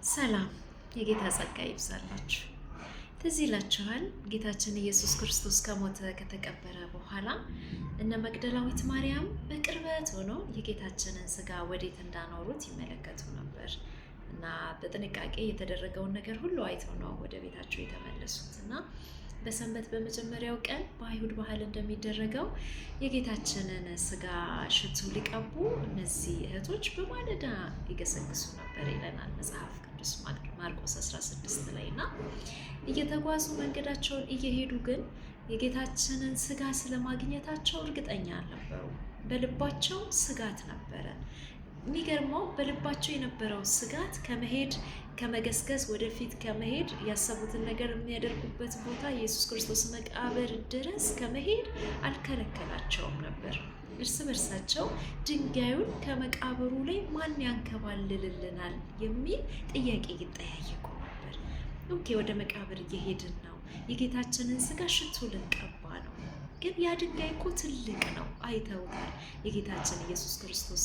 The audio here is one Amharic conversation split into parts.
ሰላም የጌታ ጸጋ ይብዛላችሁ። ትዝ ይላችኋል ጌታችን ኢየሱስ ክርስቶስ ከሞተ ከተቀበረ በኋላ እነ መግደላዊት ማርያም በቅርበት ሆነው የጌታችንን ስጋ ወዴት እንዳኖሩት ይመለከቱ ነበር እና በጥንቃቄ የተደረገውን ነገር ሁሉ አይተው ነው ወደ ቤታቸው የተመለሱት እና በሰንበት በመጀመሪያው ቀን በአይሁድ ባህል እንደሚደረገው የጌታችንን ስጋ ሽቱ ሊቀቡ እነዚህ እህቶች በማለዳ ይገሰግሱ ነበር ይለናል መጽሐፍ ቅዱስ ማርቆስ 16 ላይ እና እየተጓዙ መንገዳቸውን እየሄዱ ግን የጌታችንን ስጋ ስለማግኘታቸው እርግጠኛ አልነበሩም። በልባቸው ስጋት ነበረ። የሚገርመው በልባቸው የነበረው ስጋት ከመገስገስ ወደፊት ከመሄድ ያሰቡትን ነገር የሚያደርጉበት ቦታ ኢየሱስ ክርስቶስ መቃብር ድረስ ከመሄድ አልከለከላቸውም ነበር። እርስ በርሳቸው ድንጋዩን ከመቃብሩ ላይ ማን ያንከባልልልናል የሚል ጥያቄ ይጠያየቁ ነበር። ኦኬ፣ ወደ መቃብር እየሄድን ነው፣ የጌታችንን ስጋ ሽቱ ልንቀባ ነው። ግን ያ ድንጋይ እኮ ትልቅ ነው፣ አይተውታል። የጌታችን ኢየሱስ ክርስቶስ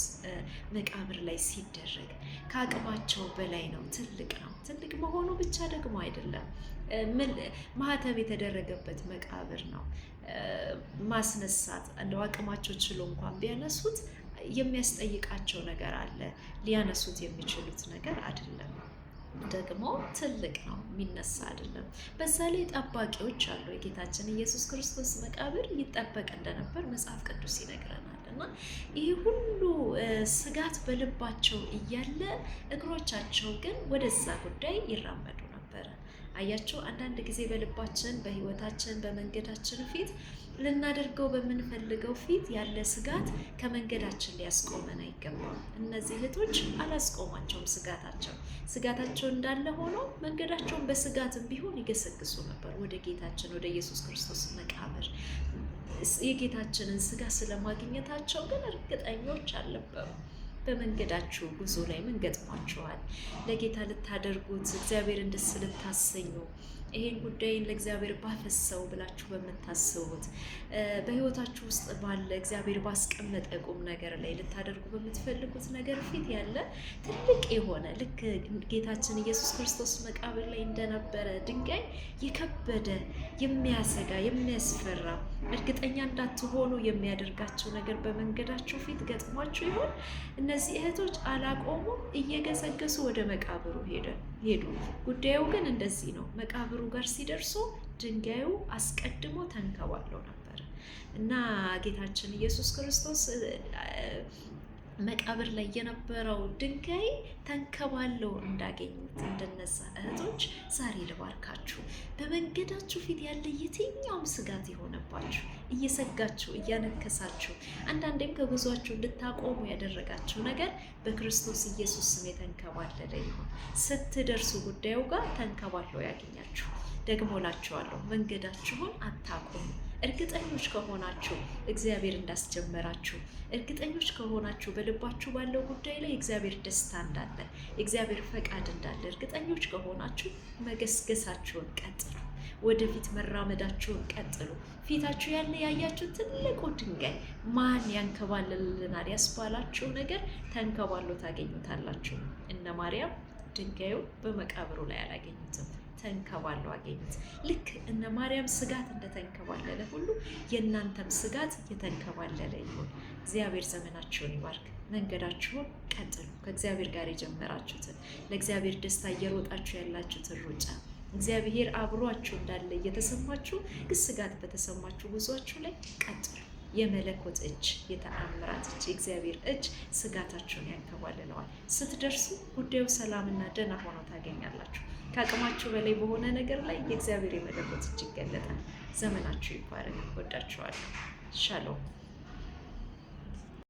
መቃብር ላይ ሲደረግ ከአቅማቸው በላይ ነው፣ ትልቅ ነው። ትልቅ መሆኑ ብቻ ደግሞ አይደለም፣ ማህተብ የተደረገበት መቃብር ነው። ማስነሳት እንደው አቅማቸው ችሎ እንኳን ቢያነሱት የሚያስጠይቃቸው ነገር አለ። ሊያነሱት የሚችሉት ነገር አይደለም። ደግሞ ትልቅ ነው፣ የሚነሳ አይደለም። በዛ ላይ ጠባቂዎች አሉ። የጌታችን ኢየሱስ ክርስቶስ መቃብር ይጠበቅ እንደነበር መጽሐፍ ቅዱስ ይነግረናል። እና ይህ ሁሉ ስጋት በልባቸው እያለ እግሮቻቸው ግን ወደዛ ጉዳይ ይራመዱ ነበረ። አያቸው፣ አንዳንድ ጊዜ በልባችን፣ በህይወታችን፣ በመንገዳችን ፊት ልናደርገው በምንፈልገው ፊት ያለ ስጋት ከመንገዳችን ሊያስቆመን አይገባም። እነዚህ እህቶች አላስቆማቸውም። ስጋታቸው እንዳለ ሆኖ መንገዳቸውን በስጋትም ቢሆን ይገሰግሱ ነበር ወደ ጌታችን ወደ ኢየሱስ ክርስቶስ መቃብር። የጌታችንን ስጋ ስለማግኘታቸው ግን እርግጠኞች አልነበሩም። በመንገዳችሁ ጉዞ ላይ ምን ገጥሟችኋል? ለጌታ ልታደርጉት እግዚአብሔርን ደስ ልታሰኙ ይሄን ጉዳይን ለእግዚአብሔር ባፈሰው ብላችሁ በምታስቡት በህይወታችሁ ውስጥ ባለ እግዚአብሔር ባስቀመጠ ቁም ነገር ላይ ልታደርጉ በምትፈልጉት ነገር ፊት ያለ ትልቅ የሆነ ልክ ጌታችን ኢየሱስ ክርስቶስ መቃብር ላይ እንደነበረ ድንጋይ የከበደ የሚያሰጋ የሚያስፈራ እርግጠኛ እንዳትሆኑ የሚያደርጋቸው ነገር በመንገዳችሁ ፊት ገጥሟችሁ ይሆን? እነዚህ እህቶች አላቆሙም፣ እየገሰገሱ ወደ መቃብሩ ሄዱ። ጉዳዩ ግን እንደዚህ ነው። መቃብሩ ጋር ሲደርሱ ድንጋዩ አስቀድሞ ተንከባሎ ነበር እና ጌታችን ኢየሱስ ክርስቶስ መቃብር ላይ የነበረው ድንጋይ ተንከባለው እንዳገኙት እንደነዛ እህቶች ዛሬ ልባርካችሁ። በመንገዳችሁ ፊት ያለ የትኛውም ስጋት የሆነባችሁ እየሰጋችሁ እያነከሳችሁ አንዳንዴም ከጉዟችሁ እንድታቆሙ ያደረጋችሁ ነገር በክርስቶስ ኢየሱስ ስም የተንከባለለ ይሁን። ስትደርሱ ጉዳዩ ጋር ተንከባለው ያገኛችሁ። ደግሞ እላችኋለሁ መንገዳችሁን አታቁሙ። እርግጠኞች ከሆናችሁ እግዚአብሔር እንዳስጀመራችሁ፣ እርግጠኞች ከሆናችሁ በልባችሁ ባለው ጉዳይ ላይ እግዚአብሔር ደስታ እንዳለ፣ እግዚአብሔር ፈቃድ እንዳለ እርግጠኞች ከሆናችሁ መገስገሳችሁን ቀጥሉ። ወደፊት መራመዳችሁን ቀጥሉ። ፊታችሁ ያለ ያያችሁ ትልቁ ድንጋይ ማን ያንከባልልናል ያስባላችሁ ነገር ተንከባሎ ታገኙታላችሁ። እነ ማርያም ድንጋዩ በመቃብሩ ላይ አላገኙትም፣ ተንከባለው አገኙት። ልክ እነ ማርያም ስጋት እንደተንከባለለ ሁሉ የእናንተም ስጋት የተንከባለለ ይሁን። እግዚአብሔር ዘመናችሁን ይባርክ። መንገዳችሁን ቀጥሉ። ከእግዚአብሔር ጋር የጀመራችሁትን ለእግዚአብሔር ደስታ እየሮጣችሁ ያላችሁትን ሩጫ እግዚአብሔር አብሯችሁ እንዳለ እየተሰማችሁ ግን ስጋት በተሰማችሁ ጉዟችሁ ላይ ቀጥሉ። የመለኮት እጅ፣ የተአምራት እጅ፣ የእግዚአብሔር እጅ ስጋታችሁን ያንከባልለዋል። ስትደርሱ ጉዳዩ ሰላምና ደህና ሆኖ ታገኛላችሁ። ከአቅማችሁ በላይ በሆነ ነገር ላይ የእግዚአብሔር የመለኮት እጅ ይገለጣል። ዘመናችሁ ይባረክ። ወዳችኋለሁ። ሻሎም